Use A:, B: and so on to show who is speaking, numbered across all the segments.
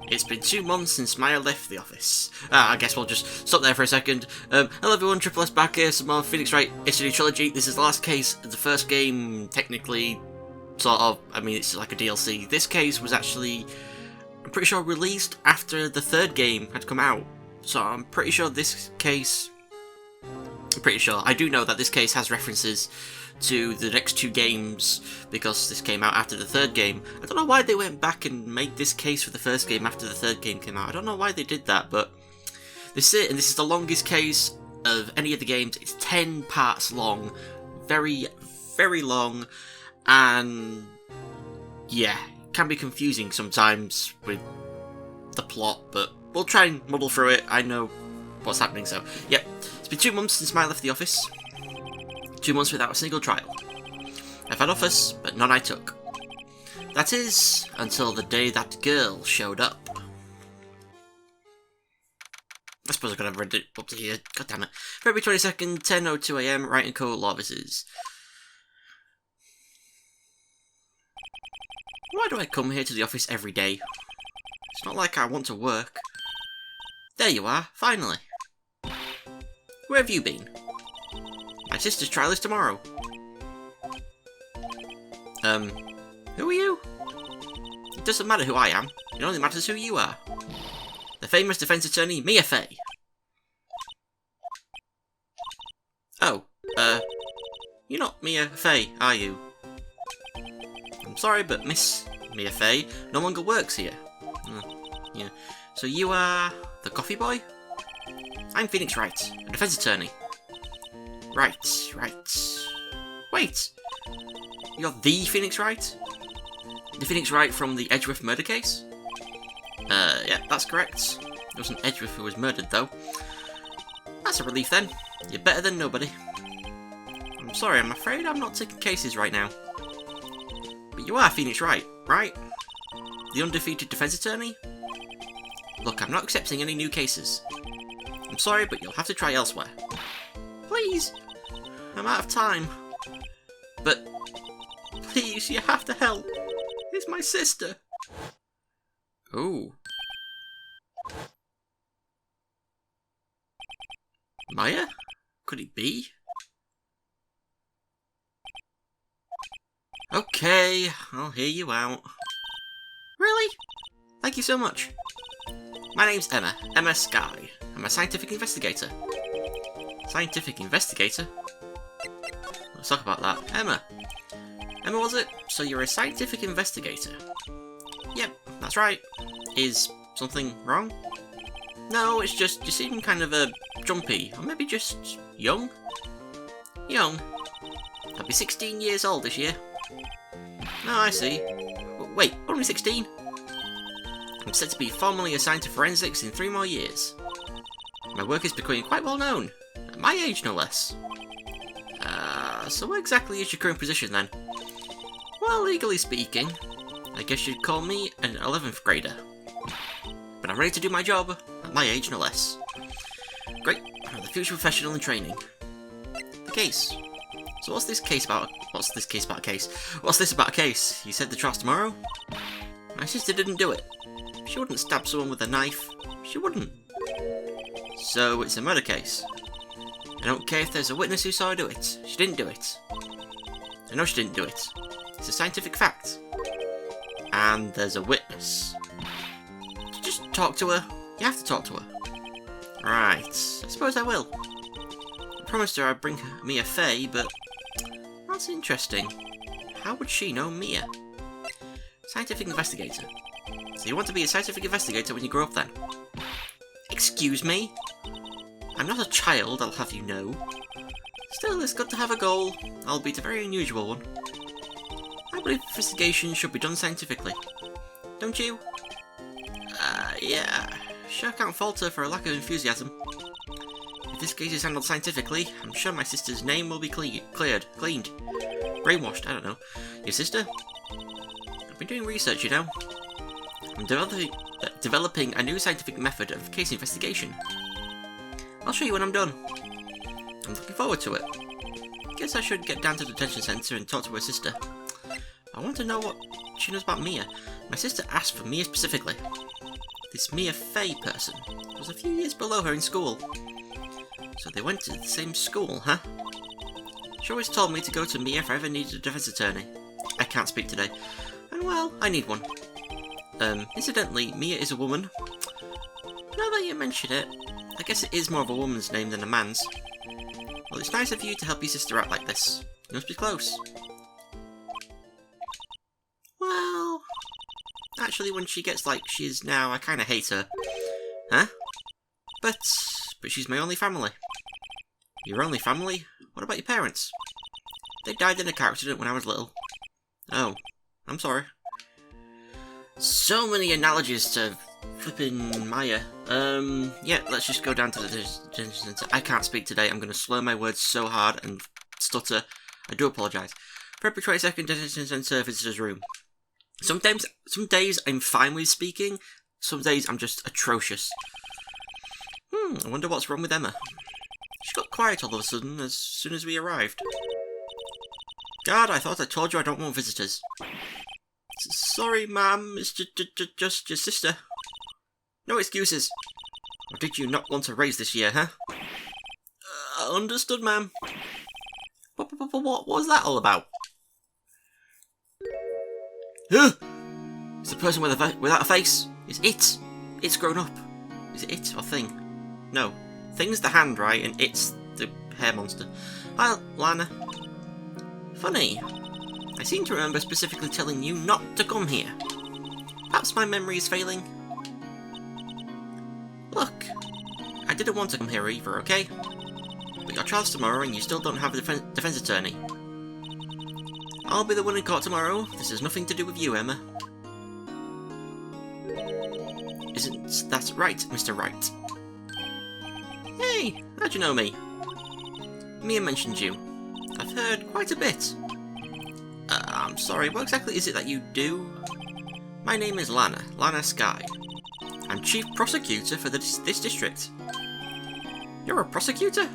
A: It's been 2 months since Maya left the office. I guess we'll just stop there for a second. Hello everyone, Triple S back here, some more Phoenix Wright history Trilogy. This is the last case. The first game, technically, sort of, I mean, it's like a DLC. This case was actually, I'm pretty sure, released after the third game had come out. So I'm pretty sure this case, I do know that this case has references to the next 2 games because this came out after the third game. I don't know why they went back and made this case for the first game after the third game came out. I don't know why they did that, but this is it, and this is the longest case of any of the games. It's 10 parts long, very, very long, and yeah, it can be confusing sometimes with the plot, but we'll try and muddle through it. I know what's happening, so yep. It's been 2 months since Maya left the office. 2 months without a single trial. I've had offers, but none I took. That is, until the day that girl showed up. I suppose I could have read it up to here. God damn it. February 22nd, 10:02 AM, Wright and Co. Law Offices. Why do I come here to the office every day? It's not like I want to work. There you are, finally. Where have you been? My sister's trial is tomorrow. Who are you? It doesn't matter who I am. It only matters who you are. The famous defense attorney, Mia Fey. Oh, you're not Mia Fey, are you? I'm sorry, but Miss Mia Fey no longer works here. Yeah. So you are the coffee boy? I'm Phoenix Wright, a defense attorney. Right. Wait! You're the Phoenix Wright? The Phoenix Wright from the Edgeworth murder case? Yeah, that's correct. It wasn't Edgeworth who was murdered, though. That's a relief, then. You're better than nobody. I'm sorry, I'm afraid I'm not taking cases right now. But you are Phoenix Wright, right? The undefeated defense attorney? Look, I'm not accepting any new cases. I'm sorry, but you'll have to try elsewhere. Please! I'm out of time. But please, you have to help. It's my sister. Ooh. Maya? Could it be? Okay, I'll hear you out. Really? Thank you so much. My name's Emma Skye. I'm a scientific investigator. Scientific investigator? Let's talk about that. Emma, was it? So you're a scientific investigator? Yep, that's right. Is something wrong? No, it's just you seem kind of jumpy, or maybe just young? Young? I'll be 16 years old this year. Oh, I see. Wait, only 16? I'm set to be formally assigned to forensics in 3 more years. My work is becoming quite well known. At my age, no less. So what exactly is your current position then? Well, legally speaking, I guess you'd call me an 11th grader. But I'm ready to do my job, at my age, no less. Great, I'm the future professional in training. The case. So what's this about a case? You said the trial's tomorrow? My sister didn't do it. She wouldn't stab someone with a knife. She wouldn't. So it's a murder case. I don't care if there's a witness who saw her do it. She didn't do it. I know she didn't do it. It's a scientific fact. And there's a witness. Just talk to her. You have to talk to her. Right. I suppose I will. I promised her I'd bring Mia Fey, but that's interesting. How would she know Mia? Scientific investigator. So you want to be a scientific investigator when you grow up then? Excuse me? I'm not a child, I'll have you know. Still, it's good to have a goal, albeit a very unusual one. I believe investigation should be done scientifically. Don't you? Yeah. Sure can't fault her for a lack of enthusiasm. If this case is handled scientifically, I'm sure my sister's name will be cleaned. Brainwashed, I don't know. Your sister? I've been doing research, you know. I'm developing a new scientific method of case investigation. I'll show you when I'm done. I'm looking forward to it. Guess I should get down to the detention centre and talk to her sister. I want to know what she knows about Mia. My sister asked for Mia specifically. This Mia Fey person was a few years below her in school. So they went to the same school, huh? She always told me to go to Mia if I ever needed a defense attorney. I can't speak today. And well, I need one. Incidentally, Mia is a woman. Now that you mention it, I guess it is more of a woman's name than a man's. Well, it's nice of you to help your sister out like this. You must be close. Well, actually when she gets like she is now, I kinda hate her. Huh? But she's my only family. Your only family? What about your parents? They died in a car accident when I was little. Oh, I'm sorry. So many analogies to flipping Maya. Yeah, let's just go down to the detention centre. I can't speak today. I'm going to slur my words so hard and stutter. I do apologise. February 22nd, detention centre visitor's room. Some days I'm fine with speaking. Some days I'm just atrocious. I wonder what's wrong with Emma. She got quiet all of a sudden as soon as we arrived. God, I thought I told you I don't want visitors. Sorry, ma'am, it's just your sister. No excuses. Or did you not want to raise this year, huh? Understood, ma'am. What was that all about? It's the person without a face. It's it. It's grown up. Is it it or thing? No. Thing's the hand, right? And it's the hair monster. Hi, Lana. Funny. I seem to remember specifically telling you not to come here. Perhaps my memory is failing. Look, I didn't want to come here either, okay? But your trial's tomorrow and you still don't have a defense attorney. I'll be the one in court tomorrow. This has nothing to do with you, Emma. Isn't that right, Mr. Wright? Hey, how'd you know me? Mia mentioned you. I've heard quite a bit. I'm sorry, what exactly is it that you do? My name is Lana Sky. I'm Chief Prosecutor for this district. You're a prosecutor?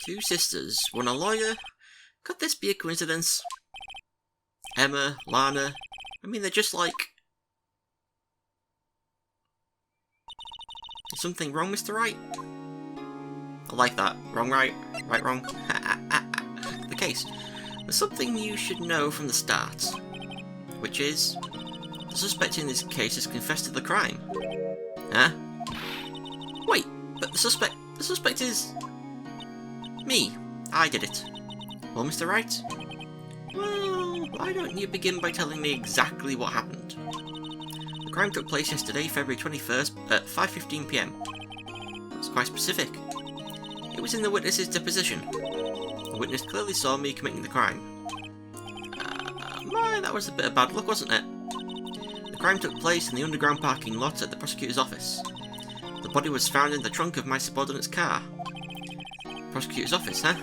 A: Two sisters, one a lawyer. Could this be a coincidence? Emma, Lana, I mean they're just like... Is something wrong, Mr. Wright? I like that. Wrong, right? Right, wrong? The case. There's something you should know from the start. Which is... the suspect in this case has confessed to the crime. Huh? Wait, but the suspect is... me. I did it. Well, Mr. Wright? Well, why don't you begin by telling me exactly what happened? The crime took place yesterday, February 21st, at 5:15 PM. That's quite specific. It was in the witness's deposition. The witness clearly saw me committing the crime. That was a bit of bad luck, wasn't it? The crime took place in the underground parking lot at the prosecutor's office. The body was found in the trunk of my subordinate's car. Prosecutor's office, huh?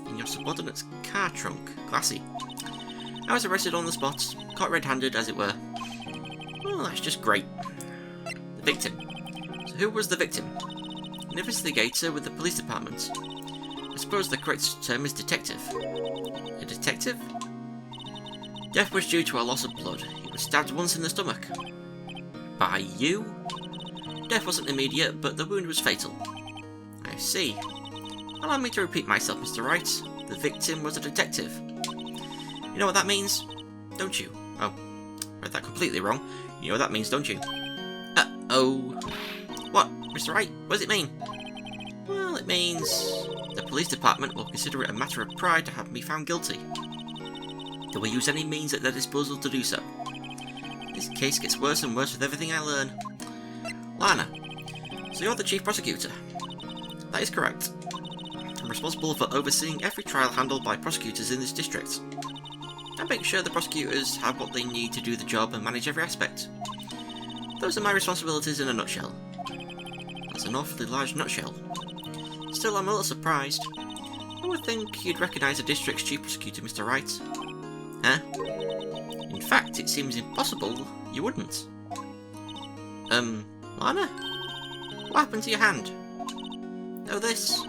A: In your subordinate's car trunk. Classy. I was arrested on the spot, caught red-handed, as it were. Well, that's just great. The victim. So who was the victim? An investigator with the police department. I suppose the correct term is detective. A detective? Death was due to a loss of blood. He was stabbed once in the stomach. By you? Death wasn't immediate, but the wound was fatal. I see. Allow me to repeat myself, Mr. Wright. The victim was a detective. You know what that means? Don't you? Oh, read that completely wrong. You know what that means, don't you? Uh-oh. What, Mr. Wright? What does it mean? Well, it means the police department will consider it a matter of pride to have me found guilty. They will use any means at their disposal to do so. This case gets worse and worse with everything I learn. Lana, so you're the chief prosecutor? That is correct. I'm responsible for overseeing every trial handled by prosecutors in this district. I make sure the prosecutors have what they need to do the job and manage every aspect. Those are my responsibilities in a nutshell. That's an awfully large nutshell. Still, I'm a little surprised. I would think you'd recognise a district's chief prosecutor, Mr. Wright. Huh? In fact, it seems impossible you wouldn't. Lana? What happened to your hand? Oh, this.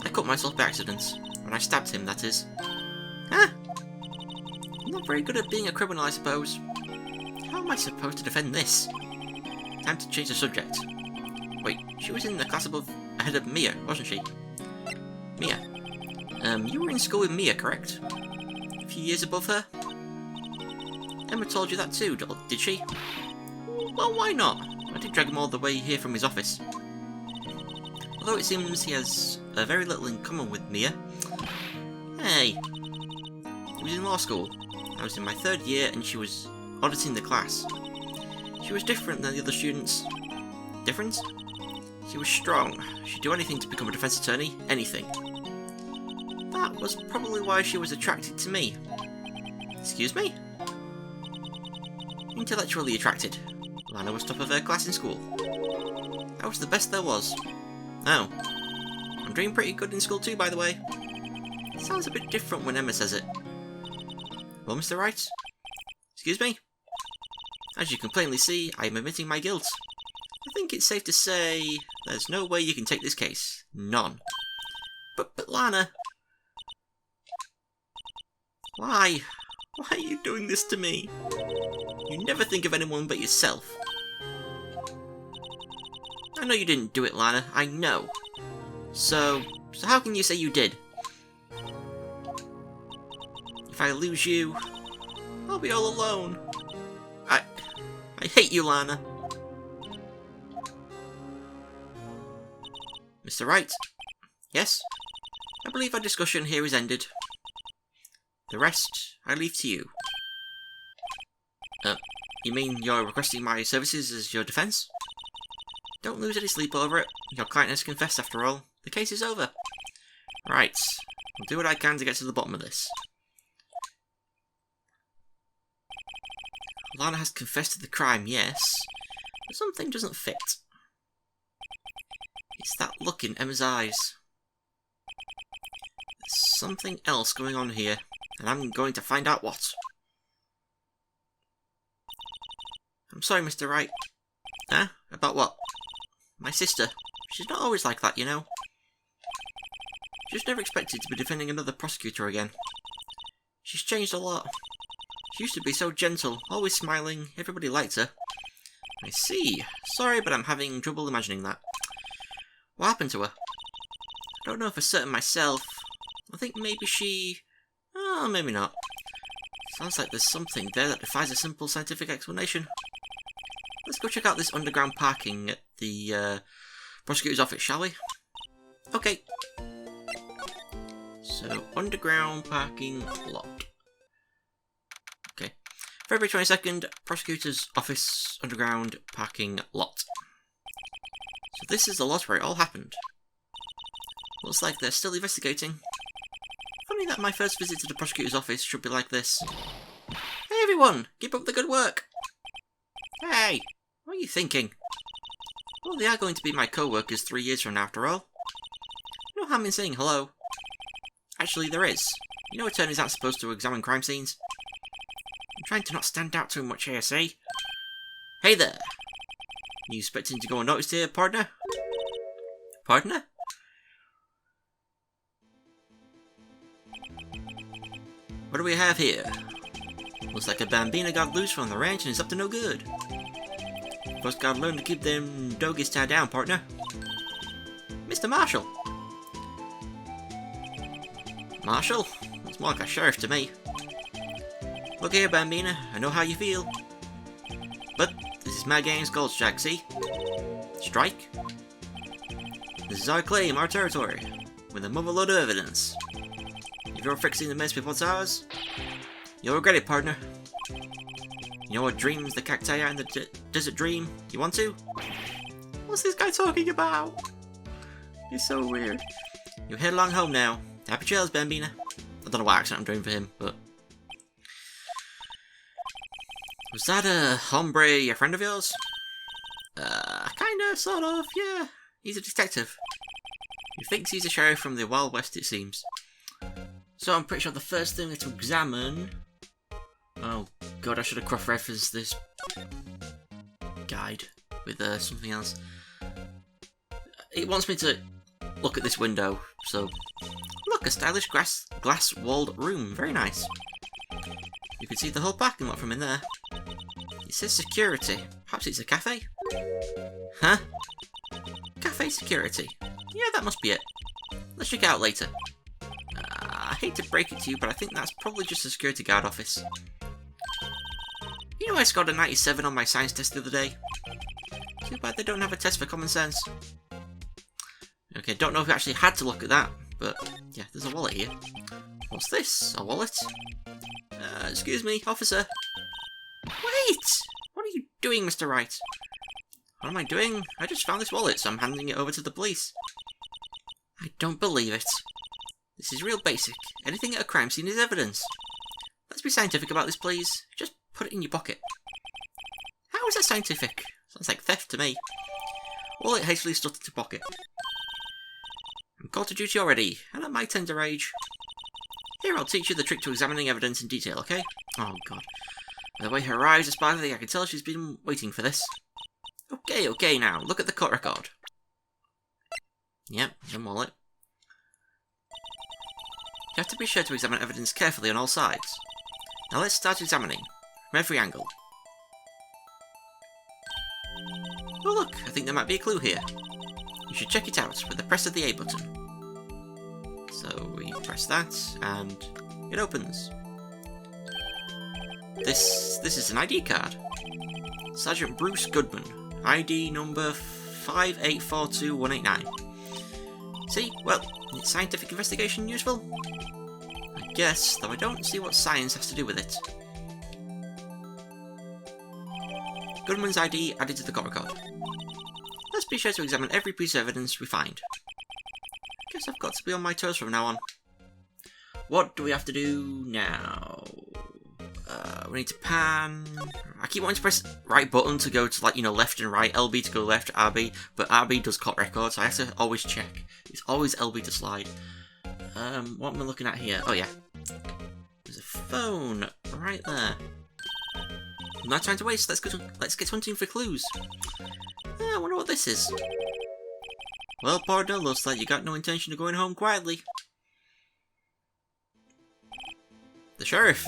A: I cut myself by accident. When I stabbed him, that is. Huh? I'm not very good at being a criminal, I suppose. How am I supposed to defend this? Time to change the subject. Wait, she was in the class ahead of Mia, wasn't she? Mia. You were in school with Mia, correct? A few years above her? Emma told you that too, did she? Well, why not? I did drag him all the way here from his office. Although it seems he has very little in common with Mia. Hey! He was in law school. I was in my 3rd year and she was auditing the class. She was different than the other students. Different? She was strong. She'd do anything to become a defense attorney. Anything. That was probably why she was attracted to me. Excuse me? Intellectually attracted. Lana was top of her class in school. I was the best there was. Oh. I'm doing pretty good in school too, by the way. It sounds a bit different when Emma says it. Well, Mr. Wright? Excuse me? As you can plainly see, I am admitting my guilt. I think it's safe to say there's no way you can take this case. None. But Lana... Why? Why are you doing this to me? You never think of anyone but yourself. I know you didn't do it, Lana. I know. So how can you say you did? If I lose you, I'll be all alone. I hate you, Lana. Mr. Wright? Yes? I believe our discussion here is ended. The rest, I leave to you. You mean you're requesting my services as your defense? Don't lose any sleep over it. Your client has confessed after all. The case is over. Right. I'll do what I can to get to the bottom of this. Lana has confessed to the crime, yes. But something doesn't fit. It's that look in Emma's eyes. There's something else going on here, and I'm going to find out what. I'm sorry, Mr. Wright. Huh? About what? My sister. She's not always like that, you know. Just never expected to be defending another prosecutor again. She's changed a lot. She used to be so gentle, always smiling, everybody liked her. I see. Sorry, but I'm having trouble imagining that. What happened to her? I don't know for certain myself. I think maybe she... Oh, maybe not. Sounds like there's something there that defies a simple scientific explanation. Let's go check out this underground parking at the prosecutor's office, shall we? Okay. So, underground parking lot. Okay. February 22nd, prosecutor's office, underground parking lot. So this is the lot where it all happened. Looks like they're still investigating. Funny that my first visit to the prosecutor's office should be like this. Hey everyone, keep up the good work. Hey, what are you thinking? Well, they are going to be my co-workers 3 years from now, after all. No harm in saying hello. Actually, there is. You know attorneys aren't supposed to examine crime scenes. I'm trying to not stand out too much here, see? Hey there! You expecting to go unnoticed here, partner? Partner? What do we have here? Looks like a bambina got loose from the ranch and is up to no good. First gotta learn to keep them doggies tied down, partner. Mr. Marshall! Marshall? It's more like a sheriff to me. Look here, bambina, I know how you feel. But this is my gang's gold strike, see? Strike? This is our claim, our territory, with a motherload of evidence. If you're fixing the mess with what's ours, you'll regret it, partner. You know what dreams the cacti are in the desert dream? You want to? What's this guy talking about? He's so weird. You head along home now. Happy trails, bambina. I don't know what accent I'm doing for him, but... Was that a hombre, a friend of yours? Kinda, sort of, yeah. He's a detective. He thinks he's a sheriff from the Wild West, it seems. So I'm pretty sure the first thing to examine... Oh god, I should have cross-referenced this guide with something else. It wants me to look at this window, so... Look, a stylish glass-walled room, very nice. You can see the whole parking lot from in there. It says security. Perhaps it's a cafe? Huh? Cafe security. Yeah, that must be it. Let's check it out later. I hate to break it to you, but I think that's probably just a security guard office. You know I scored a 97 on my science test the other day? Too bad they don't have a test for common sense. Okay, don't know if we actually had to look at that, but yeah, there's a wallet here. What's this? A wallet? Excuse me, officer. Wait! What are you doing, Mr. Wright? What am I doing? I just found this wallet, so I'm handing it over to the police. I don't believe it. This is real basic. Anything at a crime scene is evidence. Let's be scientific about this, please. Just put it in your pocket. How is that scientific? Sounds like theft to me. Wallet hastily stuck into pocket. I'm called to duty already, and at my tender age. Here, I'll teach you the trick to examining evidence in detail, okay? Oh, God. By the way her eyes are sparkling, I can tell she's been waiting for this. Okay, now, look at the court record. Yep, the wallet. You have to be sure to examine evidence carefully on all sides. Now let's start examining, from every angle. Oh look, I think there might be a clue here. You should check it out with the press of the A button. So we press that, and it opens. This is an ID card. Sergeant Bruce Goodman, ID number 5842189. See, well, is scientific investigation useful? I guess, though I don't see what science has to do with it. Goodman's ID added to the court record. Let's be sure to examine every piece of evidence we find. Guess I've got to be on my toes from now on. What do we have to do now? We need to pan. I keep wanting to press right button to go to, like, you know, left and right, LB to go left, RB, but RB does court record, so I have to always check. It's always LB to slide. What am I looking at here? Oh yeah. There's a phone right there. No time to waste, let's get hunting for clues. I wonder what this is. Well, partner, looks like you got no intention of going home quietly. The sheriff.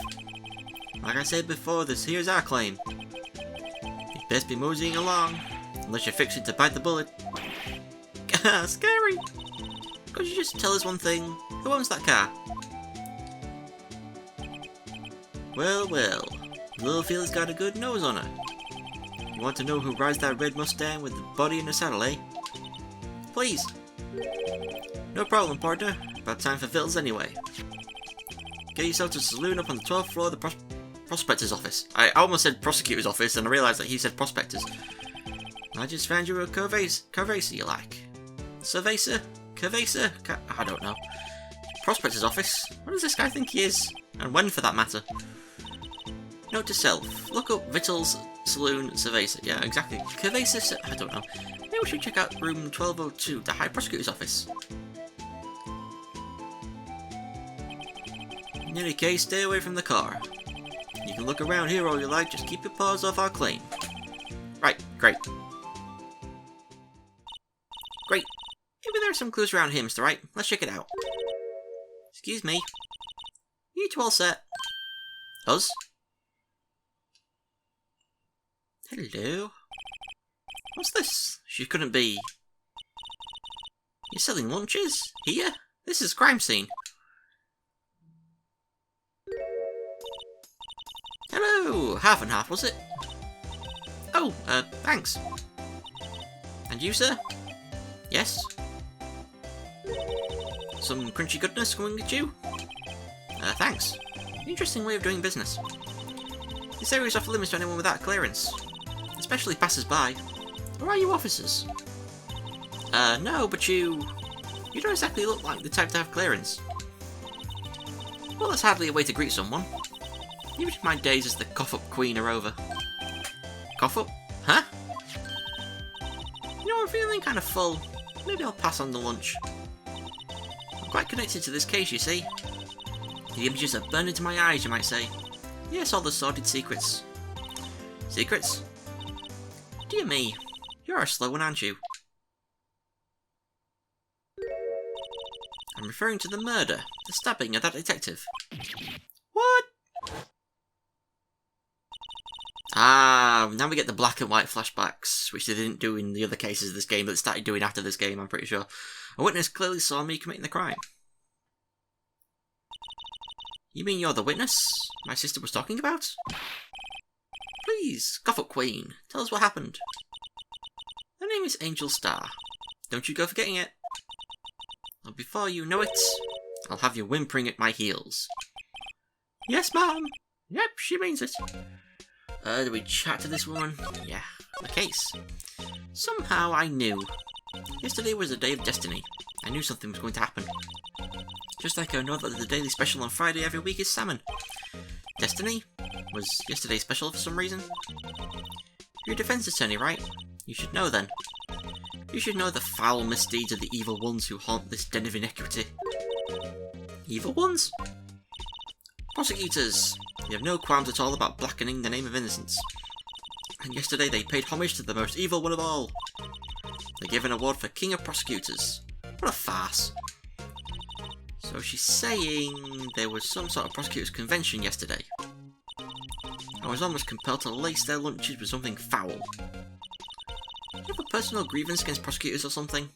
A: Like I said before, here's our claim. You'd best be moseying along, unless you're fixing to bite the bullet. Scary! Could you just tell us one thing? Who owns that car? Well, Littlefields got a good nose on her. You want to know who rides that red Mustang with the body in the saddle, eh? Please. No problem, partner. About time for vittles anyway. Get yourself to the saloon up on the 12th floor of the prospector's office. I almost said prosecutor's office, and I realised that he said prospectors. I just found you a curvacer you like. Cervacer? Curvacer? I don't know. Prospector's office? What does this guy think he is? And when, for that matter? Note to self. Look up Vittles Saloon Cervacer. Yeah, exactly. Curvacer? I don't know. Maybe we should check out room 1202, the High Prosecutor's office. In any case, stay away from the car. You can look around here all you like, just keep your paws off our claim. Right, great. Great. Maybe there are some clues around here, Mr. Wright. Let's check it out. Excuse me. You two all set? Us? Hello? What's this? She couldn't be... You're selling lunches? Here? This is a crime scene. Hello! Half and half, was it? Oh, thanks. And you, sir? Yes? Some crunchy goodness coming at you? Thanks. Interesting way of doing business. This area is off limits to anyone without clearance. Especially passers-by. Or are you officers? No, but you don't exactly look like the type to have clearance. Well, that's hardly a way to greet someone. Even if my days as the cough-up queen are over. Cough up? Huh? You know, I'm feeling kind of full. Maybe I'll pass on the lunch. I'm quite connected to this case, you see. The images are burned into my eyes, you might say. Yes, all the sordid secrets. Secrets? Dear me, you're a slow one, aren't you? I'm referring to the murder, the stabbing of that detective. What? Ah, now we get the black and white flashbacks, which they didn't do in the other cases of this game, but they started doing after this game, I'm pretty sure. A witness clearly saw me committing the crime. You mean you're the witness my sister was talking about? Please, cough up Queen, tell us what happened. Her name is Angel Star. Don't you go forgetting it. And before you know it, I'll have you whimpering at my heels. Yes, ma'am. Yep, she means it. Do we chat to this woman? Yeah, the case. Somehow I knew. Yesterday was a day of destiny. I knew something was going to happen. Just like I know that the daily special on Friday every week is salmon. Destiny? Was yesterday's special for some reason? You're a defense attorney, right? You should know then. You should know the foul misdeeds of the evil ones who haunt this den of iniquity. Evil ones? Prosecutors. They have no qualms at all about blackening the name of innocence. And yesterday they paid homage to the most evil one of all. They gave an award for King of Prosecutors. What a farce. So she's saying there was some sort of prosecutors' convention yesterday. I was almost compelled to lace their lunches with something foul. Do you have a personal grievance against prosecutors or something?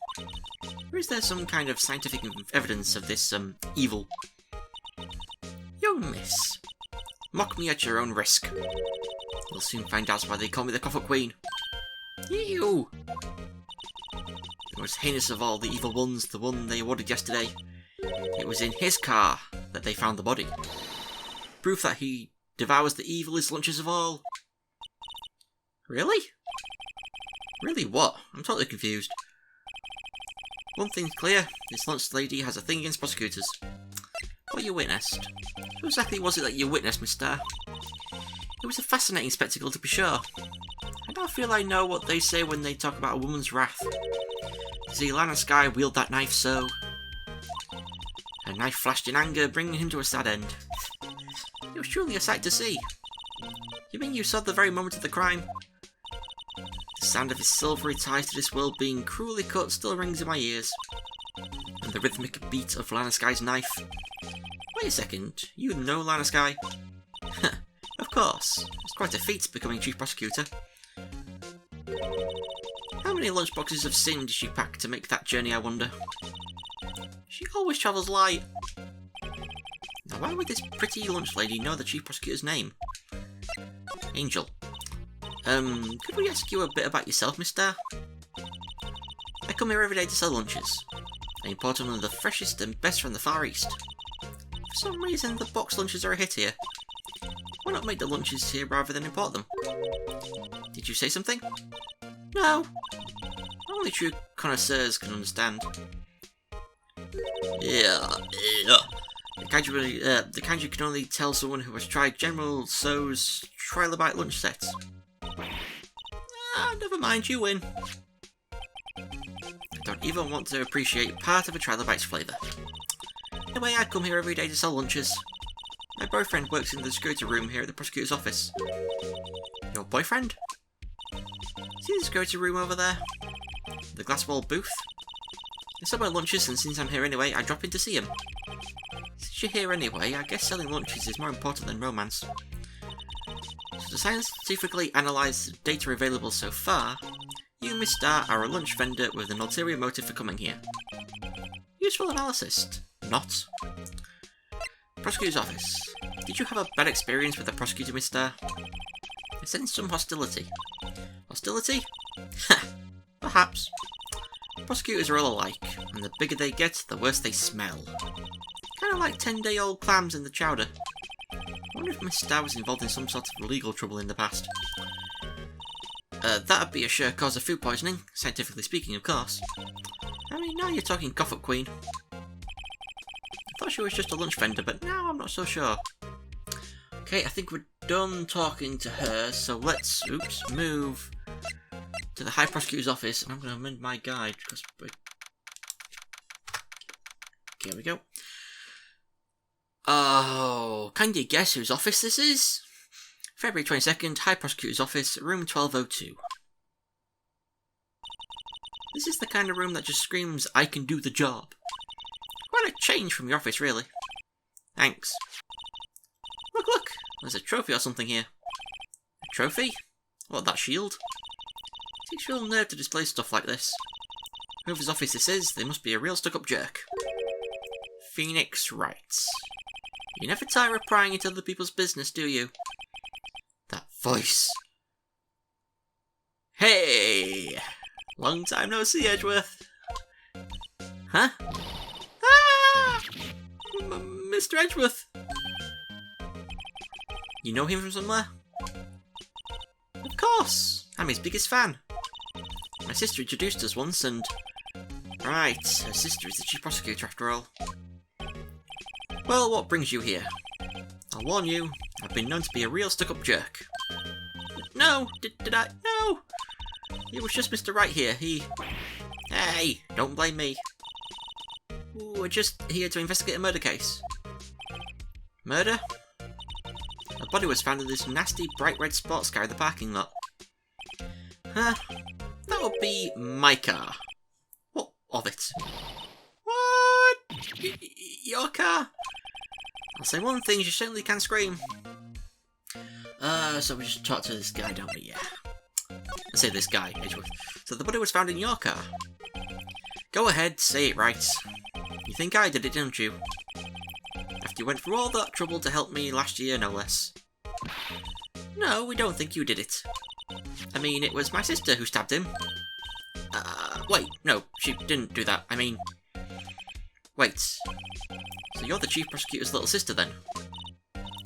A: Or is there some kind of scientific evidence of this, evil? Young miss. Mock me at your own risk. You'll soon find out why they call me the Coffer Queen. Ew! The most heinous of all the evil ones, the one they awarded yesterday. It was in his car that they found the body. Proof that he devours the evilest lunches of all. Really? Really what? I'm totally confused. One thing's clear, this lunch lady has a thing against prosecutors. What you witnessed? Who exactly was it that you witnessed, Miss Star? It was a fascinating spectacle to be sure. I don't feel I know what they say when they talk about a woman's wrath. To see Lana Skye wield that knife so... Her knife flashed in anger, bringing him to a sad end. It was truly a sight to see. You mean you saw the very moment of the crime? The sound of his silvery ties to this world being cruelly cut still rings in my ears. And the rhythmic beat of Lana Skye's knife. Wait a second, you know Lana Skye? Of course, it's quite a feat becoming chief prosecutor. How many lunchboxes of sin did she pack to make that journey, I wonder? She always travels light. Now why would this pretty lunch lady know the chief prosecutor's name? Angel. Could we ask you a bit about yourself, Miss Star? I come here every day to sell lunches. I import one of the freshest and best from the Far East. For some reason, the box lunches are a hit here. Why not make the lunches here rather than import them? Did you say something? No. Only true connoisseurs can understand. Yeah. The kind you can only tell someone who has tried General Tso's Trilogy lunch sets. Never mind, you win. I don't even want to appreciate part of a Trilobite's flavour. Anyway, I come here every day to sell lunches. My boyfriend works in the security room here at the prosecutor's office. Your boyfriend? See the security room over there? The glass wall booth? I sell my lunches, and since I'm here anyway, I drop in to see him. Since you're here anyway, I guess selling lunches is more important than romance. So to scientifically analyse the data available so far, you, Miss Star, are a lunch vendor with an ulterior motive for coming here. Useful analysis. Not. Prosecutor's office. Did you have a bad experience with the prosecutor, Miss Star? I sense some hostility. Hostility? Ha! Perhaps. Prosecutors are all alike, and the bigger they get, the worse they smell. Kinda like 10-day-old clams in the chowder. I wonder if Miss Star was involved in some sort of legal trouble in the past. That'd be a sure cause of food poisoning, scientifically speaking, of course. I mean, now you're talking cough up Queen. I thought she was just a lunch vendor, but now I'm not so sure. Okay, I think we're done talking to her, so let's, move to the High Prosecutor's office, and I'm going to amend my guide, because... Okay, here we go. Oh, can you guess whose office this is? February 22nd, High Prosecutor's office, room 1202. This is the kind of room that just screams, I can do the job. Quite a change from your office, really. Thanks. Look, there's a trophy or something here. A Trophy? What, that shield? Takes real nerve to display stuff like this. Whoever's office this is, they must be a real stuck-up jerk. Phoenix Wright. You never tire of prying into other people's business, do you? That voice. Hey! Long time no see, Edgeworth. Huh? Ah! Mr. Edgeworth! You know him from somewhere? Of course! I'm his biggest fan. My sister introduced us once and... Right, her sister is the chief prosecutor after all. Well, what brings you here? I'll warn you, I've been known to be a real stuck-up jerk. No! Did I? No! It was just Mr. Wright here, he... Hey, don't blame me. We're just here to investigate a murder case. Murder? A body was found in this nasty bright red sports car in the parking lot. Huh? That would be my car. What of it? What? Your car? I'll say one thing, you certainly can scream. So we just talk to this guy, don't we? Yeah. I say this guy, Edgeworth. So the body was found in your car. Go ahead, say it right. You think I did it, don't you? After you went through all that trouble to help me last year, no less. No, we don't think you did it. I mean, it was my sister who stabbed him. Wait, no, she didn't do that. I mean... Wait. So you're the chief prosecutor's little sister, then?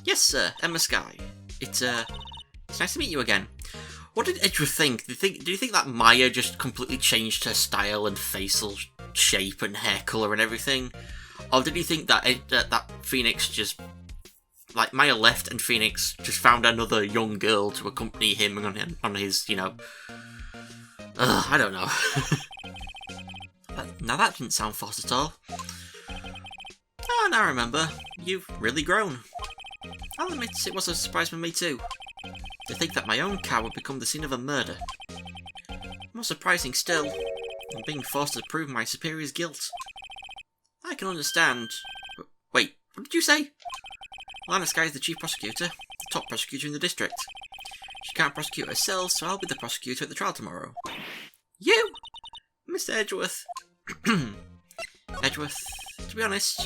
A: Yes, sir, Emma Skye. It's nice to meet you again. What did Edgeworth think? Do you think that Maya just completely changed her style and facial shape and hair colour and everything? Or did he think that that Phoenix just... Like, Maya left and Phoenix just found another young girl to accompany him on his, you know... I don't know. Now that didn't sound forced at all. Oh, now I remember. You've really grown. I'll admit it was a surprise for me too. To think that my own car would become the scene of a murder. More surprising still, I'm being forced to prove my superior's guilt. I can understand... Wait, what did you say? Lana Skye is the chief prosecutor, the top prosecutor in the district. She can't prosecute herself, so I'll be the prosecutor at the trial tomorrow. You? Mr. Edgeworth. Edgeworth, to be honest,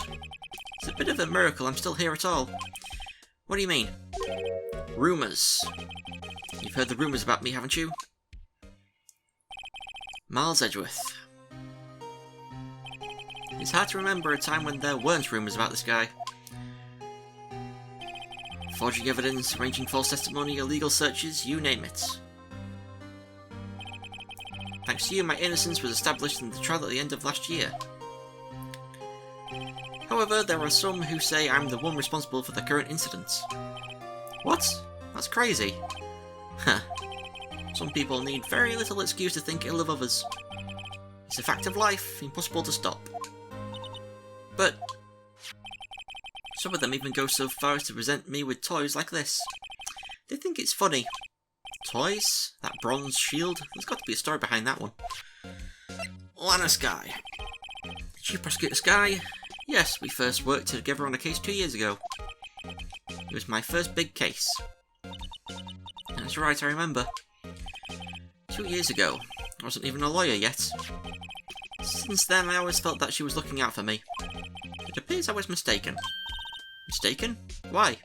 A: it's a bit of a miracle I'm still here at all. What do you mean? Rumours. You've heard the rumours about me, haven't you? Miles Edgeworth. It's hard to remember a time when there weren't rumours about this guy. Forging evidence, arranging false testimony, illegal searches, you name it. Thanks to you, my innocence was established in the trial at the end of last year. However, there are some who say I'm the one responsible for the current incidents. What? That's crazy. Huh. Some people need very little excuse to think ill of others. It's a fact of life, impossible to stop. But some of them even go so far as to present me with toys like this. They think it's funny. Toys? That bronze shield? There's got to be a story behind that one. Lana Skye. Chief Prosecutor Skye? Yes, we first worked together on a case 2 years ago. It was my first big case. That's right, I remember. 2 years ago. I wasn't even a lawyer yet. Since then, I always felt that she was looking out for me. It appears I was mistaken. Mistaken? Why?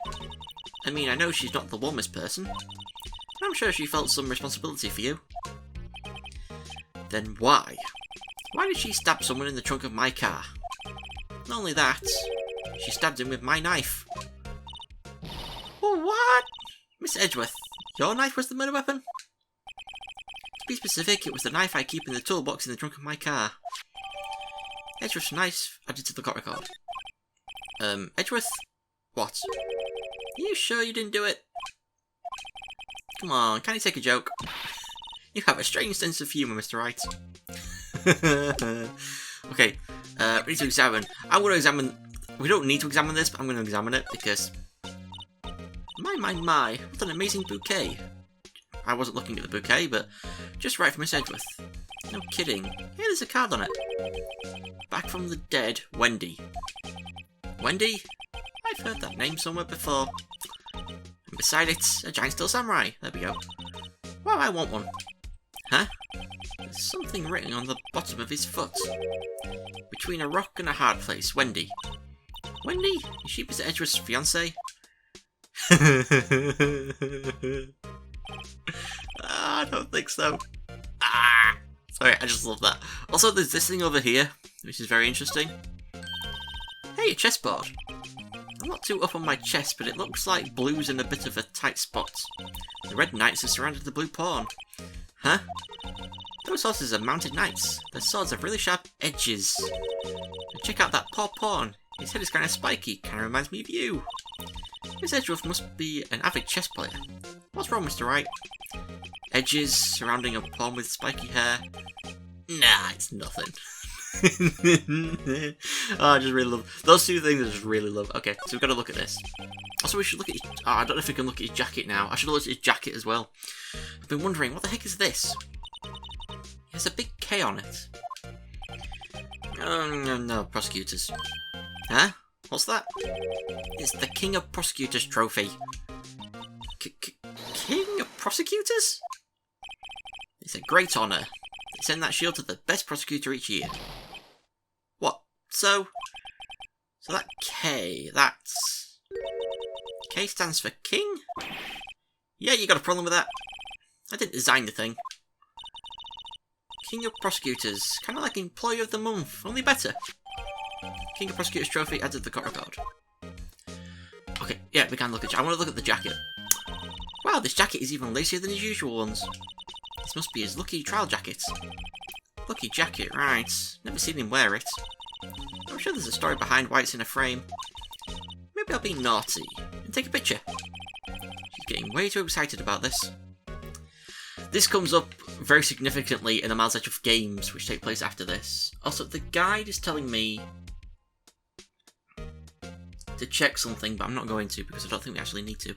A: I mean, I know she's not the warmest person. I'm sure she felt some responsibility for you. Then why? Why did she stab someone in the trunk of my car? Not only that, she stabbed him with my knife. What? Miss Edgeworth, your knife was the murder weapon? To be specific, it was the knife I keep in the toolbox in the trunk of my car. Edgeworth's knife added to the court record. Edgeworth? What? Are you sure you didn't do it? Come on, can you take a joke? You have a strange sense of humour, Mr. Wright. Okay, ready to examine. I'm going to examine... We don't need to examine this, but I'm going to examine it because... My, what an amazing bouquet. I wasn't looking at the bouquet, but just right for Miss Edgeworth. No kidding. Hey, there's a card on it. Back from the dead, Wendy. Wendy? I've heard that name somewhere before. Beside it, a giant steel samurai. There we go. Why do I want one? Huh? There's something written on the bottom of his foot. Between a rock and a hard place. Wendy. Wendy? Is she Mr. Edgeworth's fiancée? I don't think so. Ah! Sorry, I just love that. Also, there's this thing over here, which is very interesting. Hey, a chessboard. I'm not too up on my chess, but it looks like blue's in a bit of a tight spot. The red knights have surrounded the blue pawn. Huh? Those horses are mounted knights. Their swords have really sharp edges. And check out that poor pawn. His head is kind of spiky. Kind of reminds me of you. Miss Edgeworth must be an avid chess player. What's wrong, Mr. Wright? Edges surrounding a pawn with spiky hair. Nah, it's nothing. Oh, I just really love those two things. I just really love. Okay, so we've got to look at this. Also, we should look at his, oh, I don't know if we can look at his jacket now. I should have looked at his jacket as well. I've been wondering, what the heck is this? It has a big K on it. Oh, no, prosecutors. Huh? What's that? It's the King of Prosecutors trophy. King of Prosecutors? It's a great honour. They send that shield to the best prosecutor each year. What? So that K, that's... K stands for King? Yeah, you got a problem with that? I didn't design the thing. King of Prosecutors, kind of like Employee of the Month, only better. King of Prosecutors trophy added to the court record. Okay, yeah, we can look at. I want to look at the jacket. Wow, this jacket is even lacier than his usual ones. This must be his lucky trial jacket. Lucky jacket, right. Never seen him wear it. I'm sure there's a story behind why it's in a frame. Maybe I'll be naughty and take a picture. She's getting way too excited about this. This comes up very significantly in the Miles Edgeworth games, which take place after this. Also, the guide is telling me to check something, but I'm not going to because I don't think we actually need to.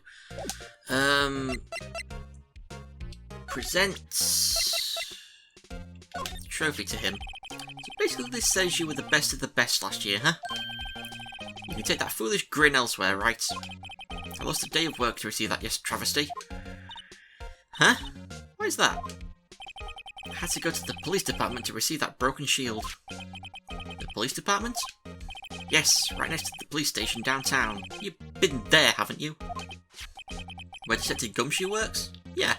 A: Presents trophy to him. So basically this says you were the best of the best last year, huh? You can take that foolish grin elsewhere, right? I lost a day of work to receive that travesty. Huh? Why is that? I had to go to the police department to receive that broken shield. The police department? Yes, right next to the police station downtown. You've been there, haven't you? Where Detective Gumshoe works? Yeah.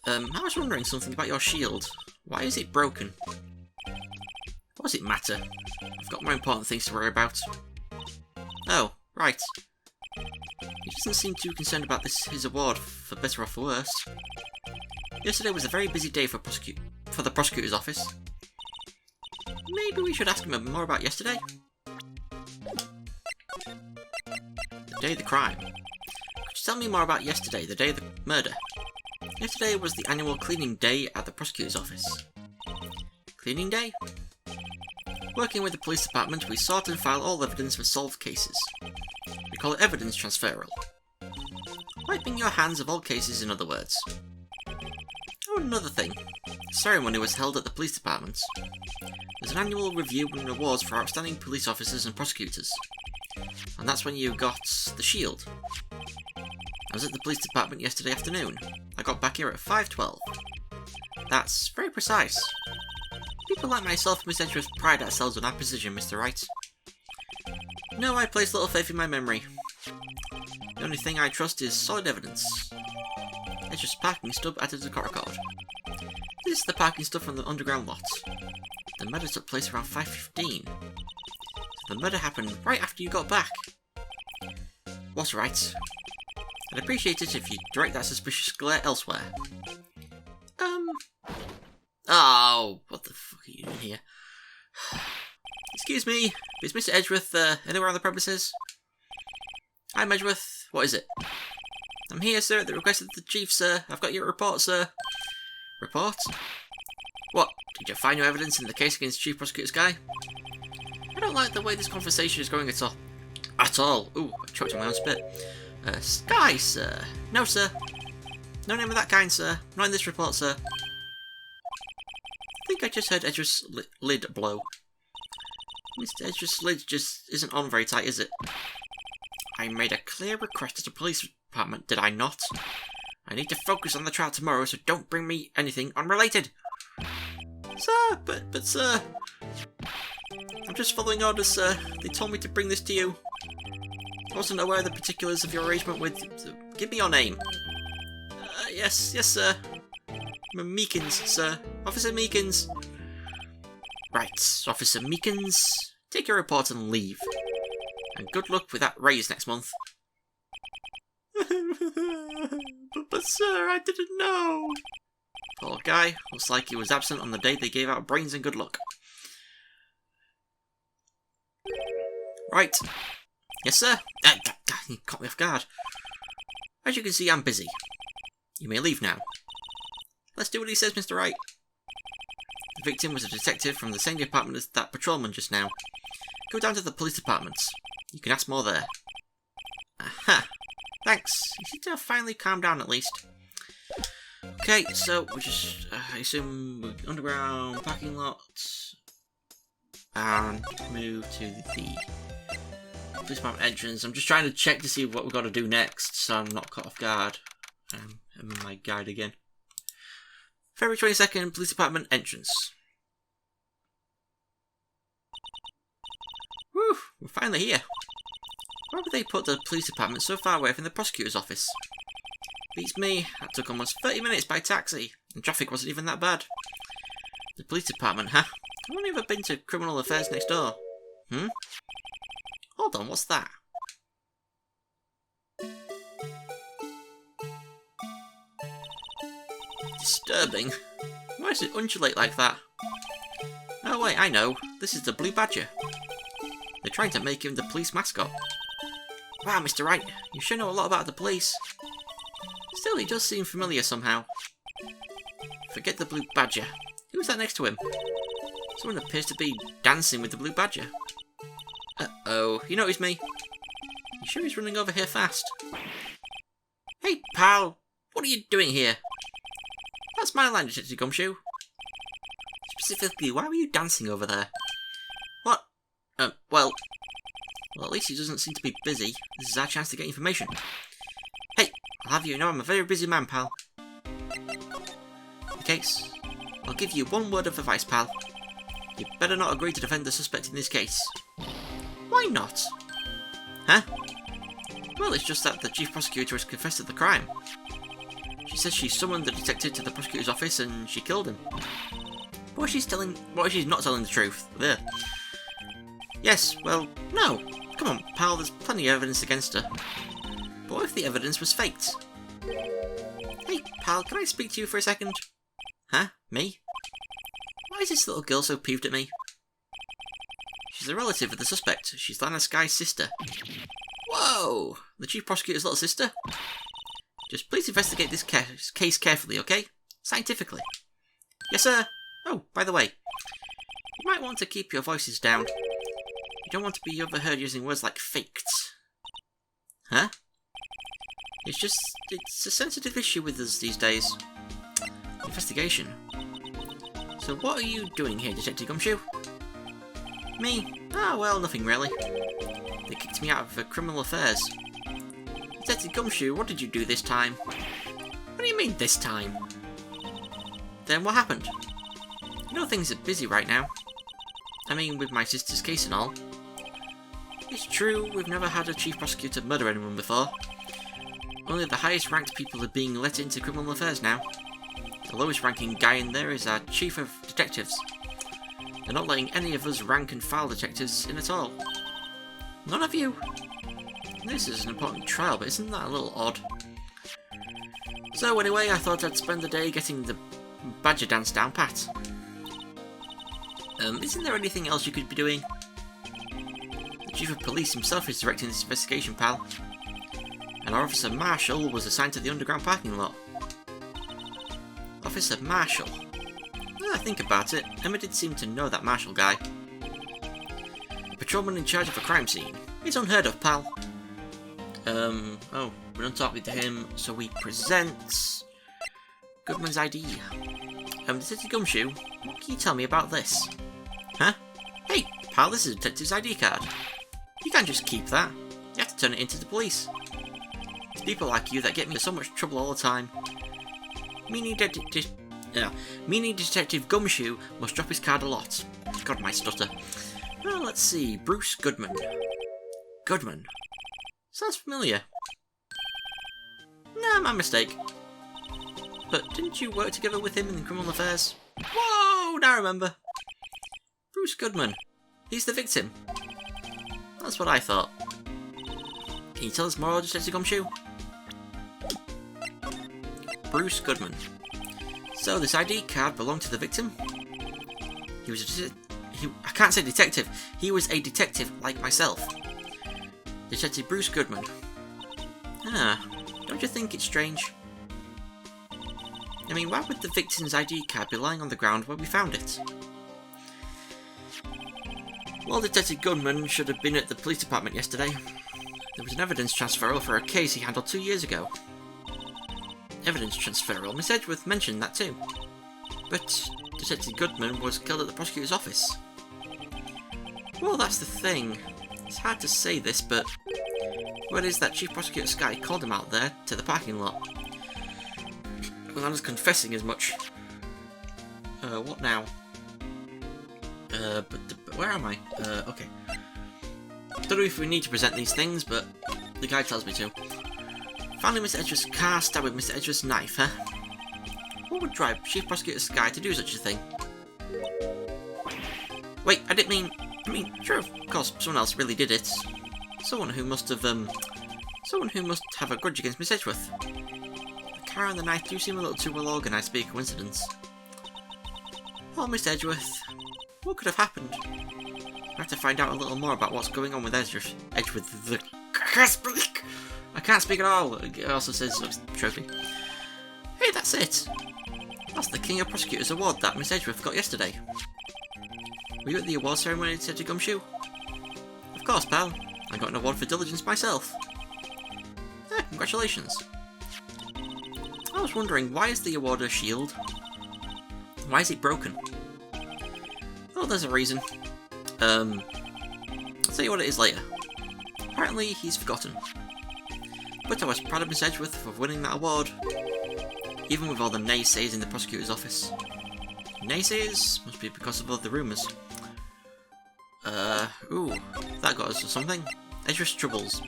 A: I was wondering something about your shield. Why is it broken? What does it matter? I've got more important things to worry about. Oh, right. He doesn't seem too concerned about his award for better or for worse. Yesterday was a very busy day for the prosecutor's office. Maybe we should ask him more about yesterday? The day of the crime. Could you tell me more about yesterday, the day of the murder? Yesterday was the annual cleaning day at the prosecutor's office. Cleaning day? Working with the police department, we sort and file all evidence for solved cases. We call it evidence transferal. Wiping your hands of all cases, in other words. Oh, another thing. The ceremony was held at the police department. There's an annual review and awards for outstanding police officers and prosecutors. And that's when you got the shield. I was at the police department yesterday afternoon. I got back here at 5:12. That's very precise. People like myself and Miss Edgeworth pride ourselves on our precision, Mr. Wright. No, I place little faith in my memory. The only thing I trust is solid evidence. Edgeworth's parking stub added to the court record. This is the parking stub from the underground lot. The murder took place around 5:15. So the murder happened right after you got back. What's right? I'd appreciate it if you'd direct that suspicious glare elsewhere. Oh, what the fuck are you doing here? Excuse me, is Mr. Edgeworth anywhere on the premises? I'm Edgeworth. What is it? I'm here, sir, at the request of the chief, sir. I've got your report, sir. Report? What? Did you find your evidence in the case against Chief Prosecutor's guy? I don't like the way this conversation is going at all. At all. Ooh, I choked on my own spit. Sky, sir. No, sir. No name of that kind, sir. Not in this report, sir. I think I just heard Edgeworth's lid blow. Mr. Edgeworth's lid just isn't on very tight, is it? I made a clear request to the police department, did I not? I need to focus on the trial tomorrow, so don't bring me anything unrelated. Sir, but sir... I'm just following orders, sir. They told me to bring this to you. I wasn't aware of the particulars of your arrangement with... So give me your name. Yes, sir. Meekins, sir. Officer Meekins. Right, Officer Meekins. Take your report and leave. And good luck with that raise next month. but sir, I didn't know. Poor guy. Looks like he was absent on the day they gave out brains and good luck. Right. Yes, sir. You caught me off guard. As you can see, I'm busy. You may leave now. Let's do what he says, Mr. Wright. The victim was a detective from the same department as that patrolman just now. Go down to the police department. You can ask more there. Aha. Thanks. You seem to have finally calmed down at least. Okay, so we just, I assume, underground parking lot. And move to the police department entrance. I'm just trying to check to see what we've got to do next, so I'm not caught off guard. I'm in my guide again. February 22nd, police department entrance. Whew, we're finally here. Why would they put the police department so far away from the prosecutor's office? Beats me, that took almost 30 minutes by taxi, and traffic wasn't even that bad. The police department, huh? I've only ever been to criminal affairs next door. Hold on, what's that? Disturbing. Why does it undulate like that? Oh wait, I know. This is the Blue Badger. They're trying to make him the police mascot. Wow, Mr. Wright, you sure know a lot about the police. Still, he does seem familiar somehow. Forget the Blue Badger. Who's that next to him? Someone appears to be dancing with the Blue Badger. Uh-oh, you noticed me? You sure he's running over here fast? Hey, pal, what are you doing here? That's my line, Detective Gumshoe. Specifically, why were you dancing over there? What? Well, at least he doesn't seem to be busy. This is our chance to get information. Hey, I'll have you know I'm a very busy man, pal. In case, I'll give you one word of advice, pal. You better not agree to defend the suspect in this case. Why not? Huh? Well, it's just that the chief prosecutor has confessed to the crime. She says she summoned the detective to the prosecutor's office and she killed him. What if she's not telling the truth? There. Yes, well, no. Come on, pal, there's plenty of evidence against her. But what if the evidence was faked? Hey, pal, can I speak to you for a second? Huh? Me? Why is this little girl so peeved at me? She's a relative of the suspect. She's Lana Sky's sister. Whoa! The chief prosecutor's little sister? Just please investigate this case carefully, okay? Scientifically. Yes, sir. Oh, by the way, you might want to keep your voices down. You don't want to be overheard using words like faked. Huh? It's a sensitive issue with us these days. Investigation. So what are you doing here, Detective Gumshoe? Me? Ah, well, nothing really. They kicked me out of criminal affairs. Detective Gumshoe, what did you do this time? What do you mean, this time? Then what happened? You know things are busy right now. I mean, with my sister's case and all. It's true, we've never had a chief prosecutor murder anyone before. Only the highest ranked people are being let into criminal affairs now. The lowest ranking guy in there is our chief of detectives. They're not letting any of us rank and file detectives in at all. None of you. This is an important trial, but isn't that a little odd? So anyway, I thought I'd spend the day getting the Badger dance down pat. Isn't there anything else you could be doing? The Chief of Police himself is directing this investigation, pal. And our Officer Marshall was assigned to the underground parking lot. Officer Marshall? Now I think about it, Emma did seem to know that Marshall guy. A patrolman in charge of a crime scene. It's unheard of, pal. Oh, we're done talking to him, so we present... Goodman's ID. Detective Gumshoe, what can you tell me about this? Huh? Hey, pal, this is a detective's ID card. You can't just keep that. You have to to turn it into the police. It's people like you that get me in so much trouble all the time. Meaning Detective Gumshoe must drop his card a lot. God, my stutter. Well, let's see. Bruce Goodman. Goodman. Sounds familiar. Nah, my mistake. But didn't you work together with him in criminal affairs? Whoa, now I remember. Bruce Goodman. He's the victim. That's what I thought. Can you tell us more, Detective Gumshoe? Bruce Goodman. So this ID card belonged to the victim? He was I can't say detective. He was a detective like myself. Detective Bruce Goodman. Ah, don't you think it's strange? I mean, why would the victim's ID card be lying on the ground where we found it? Well, Detective Goodman should have been at the police department yesterday. There was an evidence transferal for a case he handled 2 years ago. Evidence transferal? Miss Edgeworth mentioned that too. But Detective Goodman was killed at the prosecutor's office. Well, that's the thing. It's hard to say this, but word is that Chief Prosecutor Sky called him out there to the parking lot. Well, I was confessing as much. What now? But where am I? Okay. Don't know if we need to present these things, but the guy tells me to. Finding Mr. Edgeworth's car stabbed with Mr. Edgeworth's knife, huh? What would drive Chief Prosecutor Sky to do such a thing? Wait, I didn't mean... I mean, sure, of course, someone else really did it. Someone who must have a grudge against Miss Edgeworth. The car and the knife do seem a little too well organised to be a coincidence. Oh, Miss Edgeworth. What could have happened? I have to find out a little more about what's going on with Edgeworth. I can't speak at all. It also says trophy. Hey, that's it. That's the King of Prosecutors award that Miss Edgeworth got yesterday. Were you at the award ceremony, Detective Gumshoe? Of course, pal. I got an award for diligence myself. Yeah, congratulations. I was wondering, why is the award a shield? Why is it broken? Oh, there's a reason. I'll tell you what it is later. Apparently, he's forgotten. But I was proud of Miss Edgeworth for winning that award, even with all the naysayers in the prosecutor's office. Naysayers? Must be because of all the rumours. Ooh, that got us to something. Edgeworth's troubles.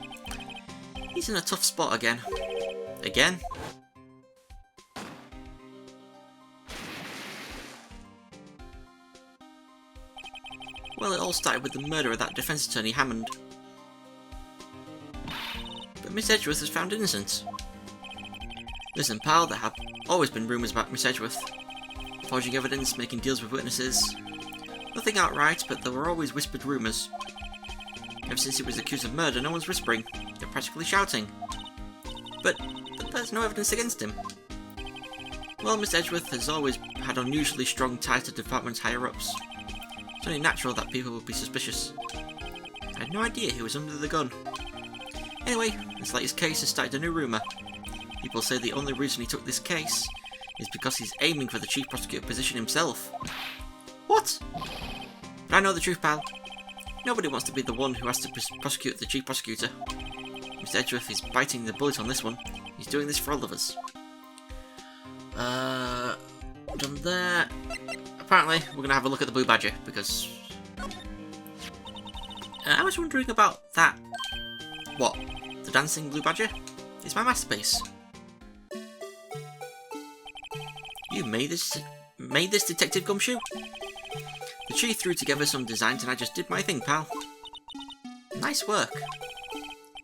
A: He's in a tough spot again. Again? Well, it all started with the murder of that defence attorney Hammond. But Miss Edgeworth was found innocent. Listen, pal, there have always been rumours about Miss Edgeworth. Forging evidence, making deals with witnesses. Nothing outright, but there were always whispered rumours. Ever since he was accused of murder, no one's whispering. They're practically shouting. But there's no evidence against him. Well, Miss Edgeworth has always had unusually strong ties to department's higher-ups. It's only natural that people would be suspicious. I had no idea he was under the gun. Anyway, this latest case has started a new rumour. People say the only reason he took this case is because he's aiming for the Chief Prosecutor position himself. What? But I know the truth, pal. Nobody wants to be the one who has to prosecute the Chief Prosecutor. Mr. Edgeworth is biting the bullet on this one. He's doing this for all of us. Done there. Apparently, we're going to have a look at the Blue Badger, because... I was wondering about that. What? The dancing Blue Badger? It's my masterpiece. You made this, Detective Gumshoe? The Chief threw together some designs and I just did my thing, pal. Nice work.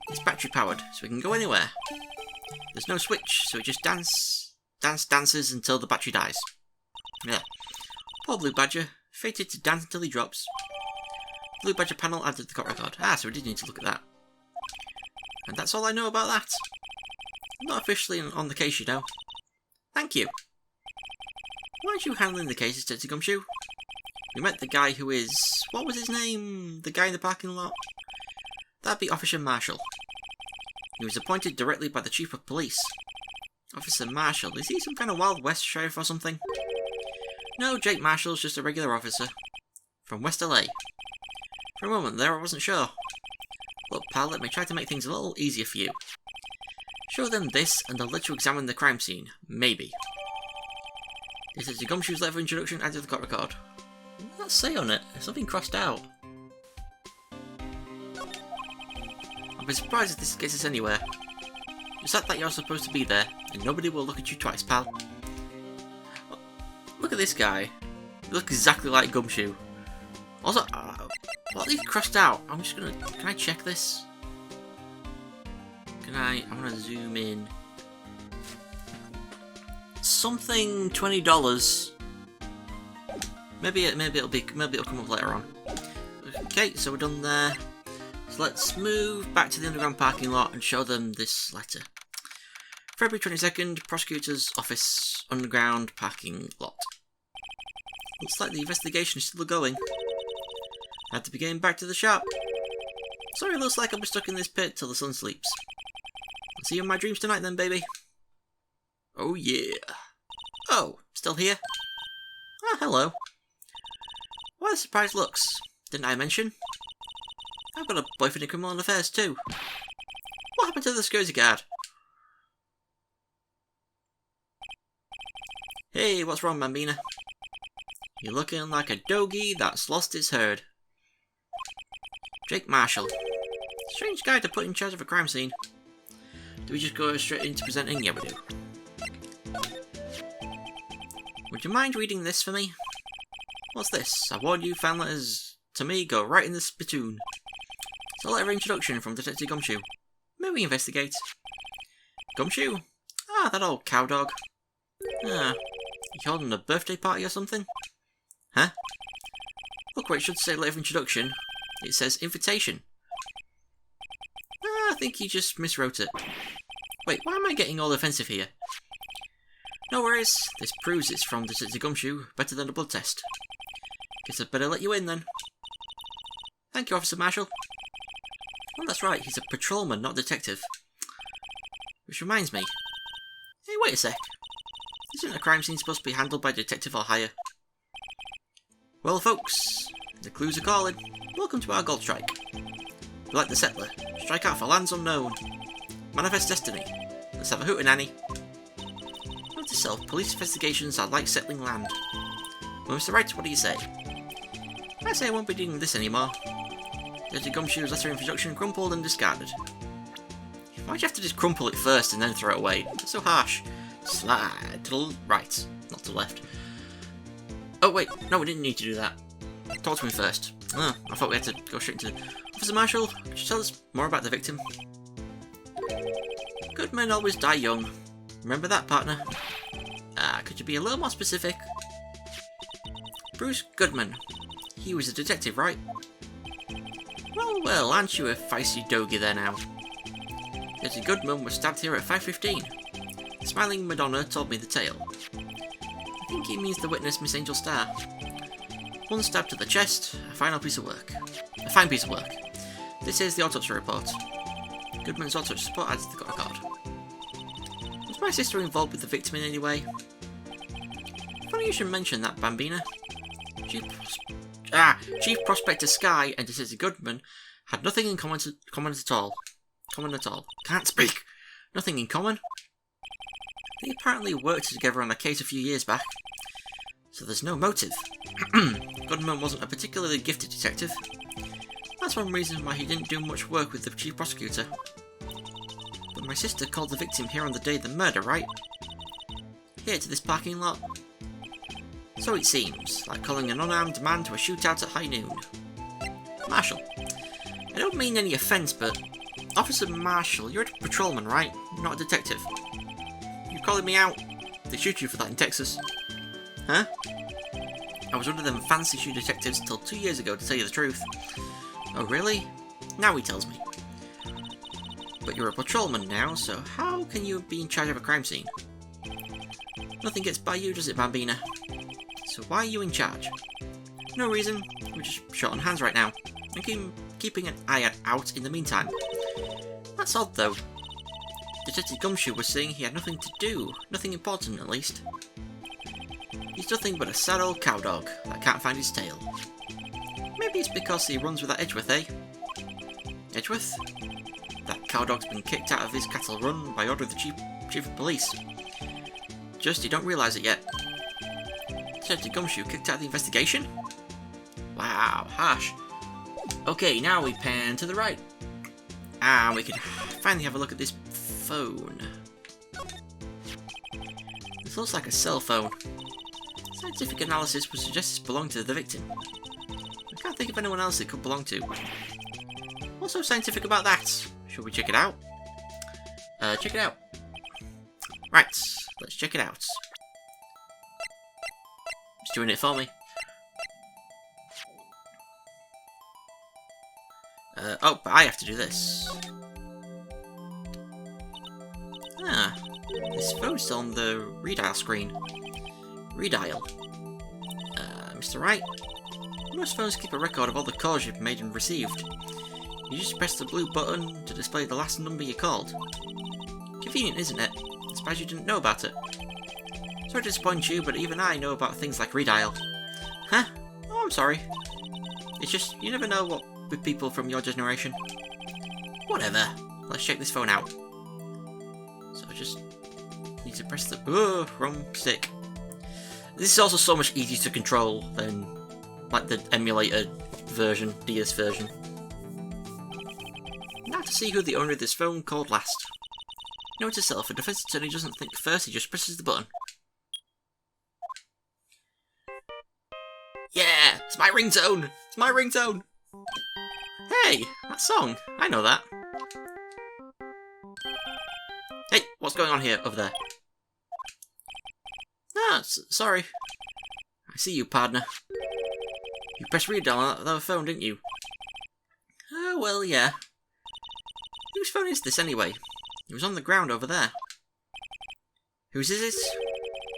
A: It's battery powered, so we can go anywhere. There's no switch, so it just dances until the battery dies. Yeah. Poor Blue Badger, fated to dance until he drops. Blue Badger panel added to the court record. Ah, so we did need to look at that. And that's all I know about that. I'm not officially on the case, you know. Thank you. Why aren't you handling the case, Detective Gumshoe? We met the guy who is... What was his name? The guy in the parking lot? That'd be Officer Marshall. He was appointed directly by the Chief of Police. Officer Marshall, is he some kind of Wild West sheriff or something? No, Jake Marshall's just a regular officer. From West LA. For a moment there, I wasn't sure. Look, pal, let me try to make things a little easier for you. Show them this, and they'll let you examine the crime scene. Maybe. This is the Gumshoe's letter of introduction added to the court record. What does that say on it? There's something crossed out. I'll be surprised if this gets us anywhere. Just act like you're supposed to be there, and nobody will look at you twice, pal. Oh, look at this guy. He looks exactly like Gumshoe. Also, what are these crossed out? I'm just gonna... Can I check this? I want to zoom in. Something $20. Maybe it'll come up later on. Okay, so we're done there. So let's move back to the underground parking lot and show them this letter. February 22nd, Prosecutor's Office, underground parking lot. Looks like the investigation is still going. Had to be getting back to the shop. Sorry, looks like I'll be stuck in this pit till the sun sleeps. I'll see you in my dreams tonight then, baby. Oh yeah. Oh, still here? Ah, hello. Why the surprised looks? Didn't I mention? I've got a boyfriend in criminal affairs too. What happened to the security guard? Hey, what's wrong, Bambina? You're looking like a doggy that's lost its herd. Jake Marshall. Strange guy to put in charge of a crime scene. Do we just go straight into presenting? Yeah, we do. Would you mind reading this for me? What's this? I warn you, fan letters to me go right in the spittoon. It's a letter of introduction from Detective Gumshoe. May we investigate? Gumshoe? Ah, that old cow dog. Ah, you holding a birthday party or something? Huh? Look where it should say letter of introduction. It says invitation. Ah, I think he just miswrote it. Wait, why am I getting all offensive here? No worries, this proves it's from Detective Gumshoe, better than a blood test. Guess I'd better let you in then. Thank you, Officer Marshall. Oh, that's right, he's a patrolman, not a detective. Which reminds me. Hey, wait a sec. Isn't a crime scene supposed to be handled by a detective or higher? Well, folks, the clues are calling. Welcome to our gold strike. We like the settler. Strike out for lands unknown. Manifest destiny. Let's have a hootenanny. Note to self, police investigations are like settling land. Well, Mr. Wright, what do you say? I say I won't be doing this anymore. Detective Gumshoe's letter of introduction crumpled and discarded. Why'd you have to just crumple it first and then throw it away? It's so harsh. Slide to the right, not to the left. Oh wait, no, we didn't need to do that. Talk to me first. Oh, I thought we had to go straight into... Officer Marshall, could you tell us more about the victim? Good men always die young. Remember that, partner? Could you be a little more specific? Bruce Goodman. He was a detective, right? Well, well, aren't you a feisty doggy there now? Detective Goodman was stabbed here at 5:15. The smiling Madonna told me the tale. I think he means the witness, Miss Angel Starr. One stab to the chest, a fine piece of work. This is the autopsy report. Goodman's autopsy report adds to the record. Was my sister involved with the victim in any way? Funny you should mention that, Bambina. Chief Prospector Sky and Detective Goodman had nothing in common at all. Can't speak. Nothing in common. They apparently worked together on a case a few years back. So there's no motive. Goodman wasn't a particularly gifted detective. That's one reason why he didn't do much work with the chief prosecutor. But my sister called the victim here on the day of the murder, right? Here to this parking lot. So it seems, like calling an unarmed man to a shootout at high noon. Marshall, I don't mean any offence, but Officer Marshall, you're a patrolman, right? Not a detective. You're calling me out? They shoot you for that in Texas. Huh? I was one of them fancy shoe detectives until 2 years ago, to tell you the truth. Oh really? Now he tells me. But you're a patrolman now, so how can you be in charge of a crime scene? Nothing gets by you, does it, Bambina? So why are you in charge? No reason, we're just short on hands right now. I'm keeping an eye out in the meantime. That's odd though. Detective Gumshoe was saying he had nothing to do, nothing important at least. He's nothing but a sad old cow dog that can't find his tail. Maybe it's because he runs with that Edgeworth, eh? Edgeworth? That cowdog's been kicked out of his cattle run by order of the chief of police. Just you don't realise it yet. Detective Gumshoe kicked out of the investigation? Wow, harsh. Okay, now we pan to the right. And we can finally have a look at this phone. This looks like a cell phone. Scientific analysis would suggest this belonged to the victim. I can't think of anyone else it could belong to. What's so scientific about that? Should we check it out? Check it out. Right, let's check it out. It's doing it for me. Oh, but I have to do this. Ah, this phone's still on the redial screen. Redial. Mr. Wright? Most phones keep a record of all the calls you've made and received. You just press the blue button to display the last number you called. Convenient, isn't it? I'm surprised you didn't know about it. Sorry to disappoint you, but even I know about things like redial. Huh? Oh, I'm sorry. It's just, you never know what with people from your generation. Whatever. Let's check this phone out. So I just need to press the wrong stick. This is also so much easier to control than like the emulator version, DS version. Now to see who the owner of this phone called last. Note to self, a defense attorney doesn't think first, he just presses the button. Yeah! It's my ringtone! It's my ringtone! Hey! That song! I know that. Hey! What's going on here, over there? Ah, sorry. I see you, partner. You pressed redial on that other phone, didn't you? Oh, well, yeah. Whose phone is this, anyway? It was on the ground over there. Whose is it?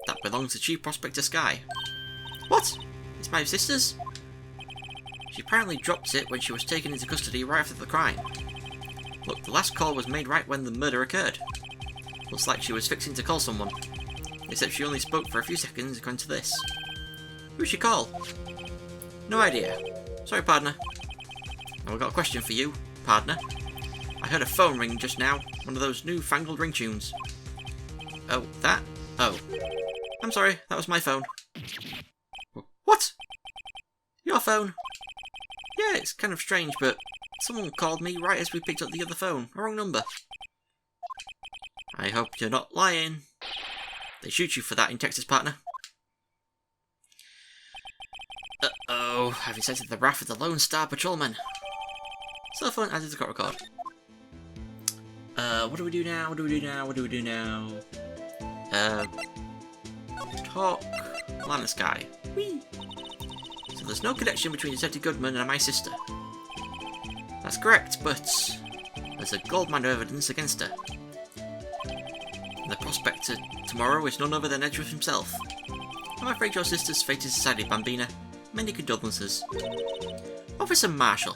A: That belongs to Chief Prospector Sky. What? It's my sister's? She apparently dropped it when she was taken into custody right after the crime. Look, the last call was made right when the murder occurred. Looks like she was fixing to call someone. Except she only spoke for a few seconds according to this. Who'd she call? No idea. Sorry, partner. Now I've got a question for you, partner. I heard a phone ring just now. One of those newfangled ring tunes. Oh, that? Oh. I'm sorry, that was my phone. What? Your phone? Yeah, it's kind of strange, but someone called me right as we picked up the other phone. A wrong number. I hope you're not lying. They shoot you for that in Texas, partner. Uh-oh, I've incited the wrath of the Lone Star Patrolman. Cell phone added to court record. What do we do now? What do we do now? What do we do now? Talk Lana Sky. Whee! So there's no connection between Detective Goodman and my sister. That's correct, but there's a goldmine of evidence against her. And the prospector tomorrow is none other than Edgeworth himself. I'm afraid your sister's fate is decided, Bambina. Many condolences. Officer Marshall.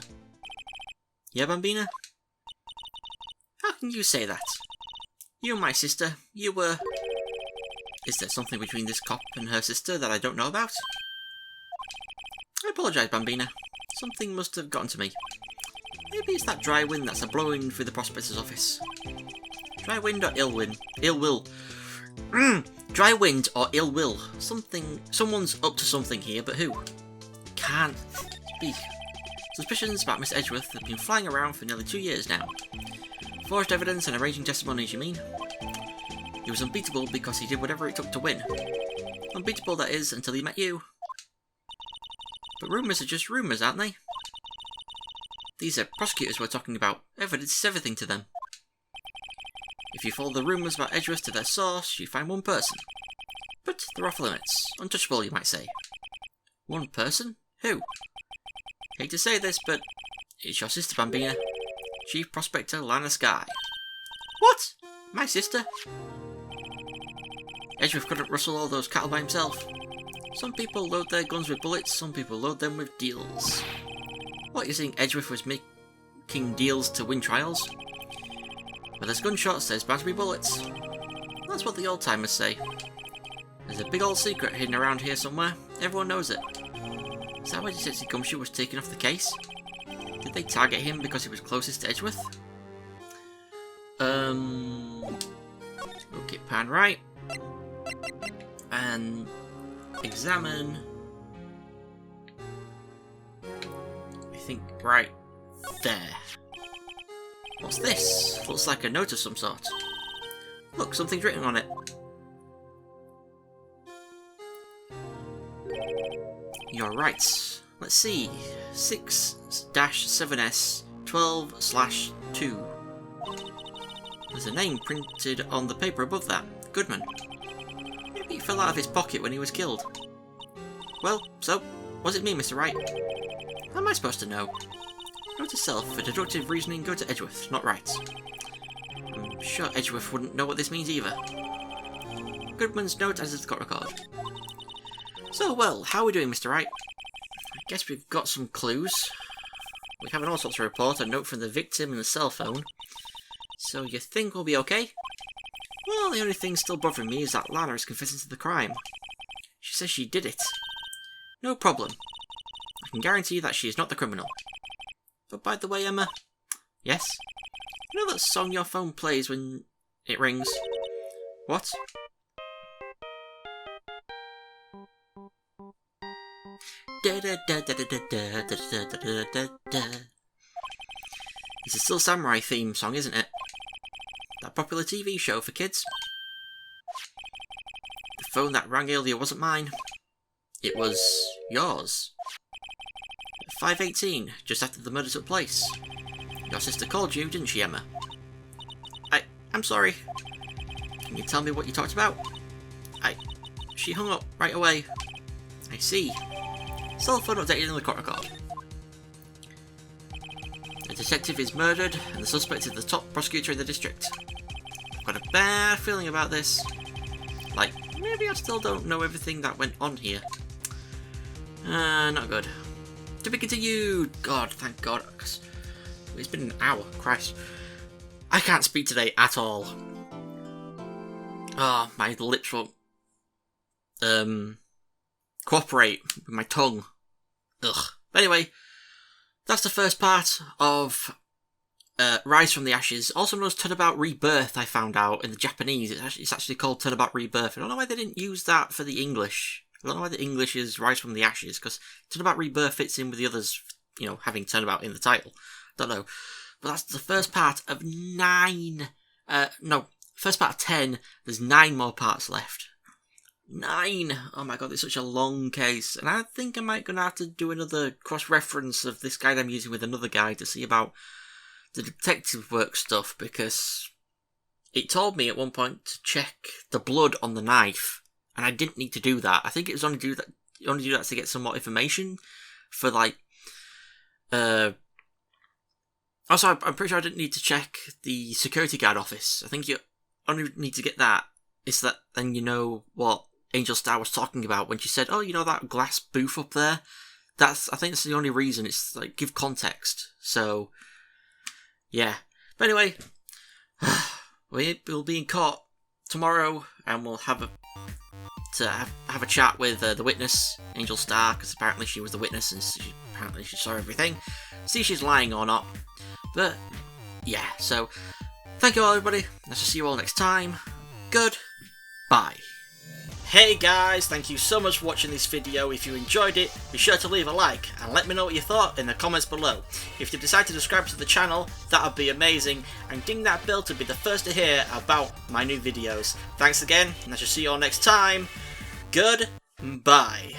A: Yeah, Bambina? How can you say that? You and my sister, you were... Is there something between this cop and her sister that I don't know about? I apologise, Bambina. Something must have gotten to me. Maybe it's that dry wind that's a-blowing through the prospector's office. Dry wind or ill wind? Ill will. Dry wind or ill will. Someone's up to something here, but who? Can't speak. Suspicions about Miss Edgeworth have been flying around for nearly 2 years now. Forged evidence and arranging testimonies, you mean? He was unbeatable because he did whatever it took to win. Unbeatable, that is, until he met you. But rumours are just rumours, aren't they? These are prosecutors we're talking about. Evidence is everything to them. If you follow the rumours about Edgeworth to their source, you find one person. But they're off limits. Untouchable, you might say. One person? Who? Hate to say this, but it's your sister, Bambina. Chief Prospector Lana Sky. What? My sister? Edgeworth couldn't rustle all those cattle by himself. Some people load their guns with bullets, some people load them with deals. What, you're saying Edgeworth was making deals to win trials? Where there's gunshots, there's bound to be bullets. That's what the old-timers say. There's a big old secret hidden around here somewhere. Everyone knows it. Is that why Detective Gumshoe was taken off the case? Did they target him because he was closest to Edgeworth? Okay, pan right. And examine. I think right there. What's this? Looks like a note of some sort. Look, something's written on it. You're right. Let's see. 6-7S 12/2. There's a name printed on the paper above that. Goodman. Maybe it fell out of his pocket when he was killed. Well, so, what does it mean, Mr. Wright? How am I supposed to know? Note to self, for deductive reasoning, go to Edgeworth, not Wright. I'm sure Edgeworth wouldn't know what this means either. Goodman's note as it's got record. So, well, how are we doing, Mr. Wright? I guess we've got some clues. We have an all sorts of report, a note from the victim and the cell phone. So you think we'll be okay? Well, the only thing still bothering me is that Lana is confessing to the crime. She says she did it. No problem. I can guarantee that she is not the criminal. But by the way, Emma... Yes? You know that song your phone plays when it rings? What? It's a Still Samurai theme song, isn't it? That popular TV show for kids. The phone that rang earlier wasn't mine. It was yours. At 5:18, just after the murder took place. Your sister called you, didn't she, Emma? I'm sorry. Can you tell me what you talked about? She hung up right away. I see. Cell phone updated in the court record. The detective is murdered, and the suspect is the top prosecutor in the district. I've got a bad feeling about this. Like, maybe I still don't know everything that went on here. Not good. To be continued! God, thank God. It's been an hour, Christ. I can't speak today at all. Oh, my lips won't cooperate with my tongue. Ugh. But anyway, that's the first part of Rise from the Ashes, also known as Turnabout Rebirth. I found out in the Japanese it's actually called Turnabout Rebirth. I don't know why they didn't use that for the English. I don't know why the English is Rise from the Ashes, because Turnabout Rebirth fits in with the others, you know, having Turnabout in the title. Don't know. But that's the first part of 9. First part of 10. There's 9 more parts left. 9! Oh my god, it's such a long case. And I think I might gonna have to do another cross-reference of this guide I'm using with another guide to see about the detective work stuff, because it told me at one point to check the blood on the knife, and I didn't need to do that. I think it was only do that to get some more information for like also, I'm pretty sure I didn't need to check the security guard office. I think you only need to get that. It's that then you know what Angel Star was talking about when she said, "Oh, you know that glass booth up there." I think that's the only reason. It's like give context. So, yeah. But anyway, we'll be in court tomorrow, and we'll have a chat with the witness, Angel Star, because apparently she was the witness, and apparently she saw everything. See if she's lying or not. But yeah. So, thank you all, everybody. I shall see you all next time. Goodbye. Hey guys, thank you so much for watching this video. If you enjoyed it, be sure to leave a like and let me know what you thought in the comments below. If you decide to subscribe to the channel, that would be amazing, and ding that bell to be the first to hear about my new videos. Thanks again, and I shall see you all next time. Goodbye.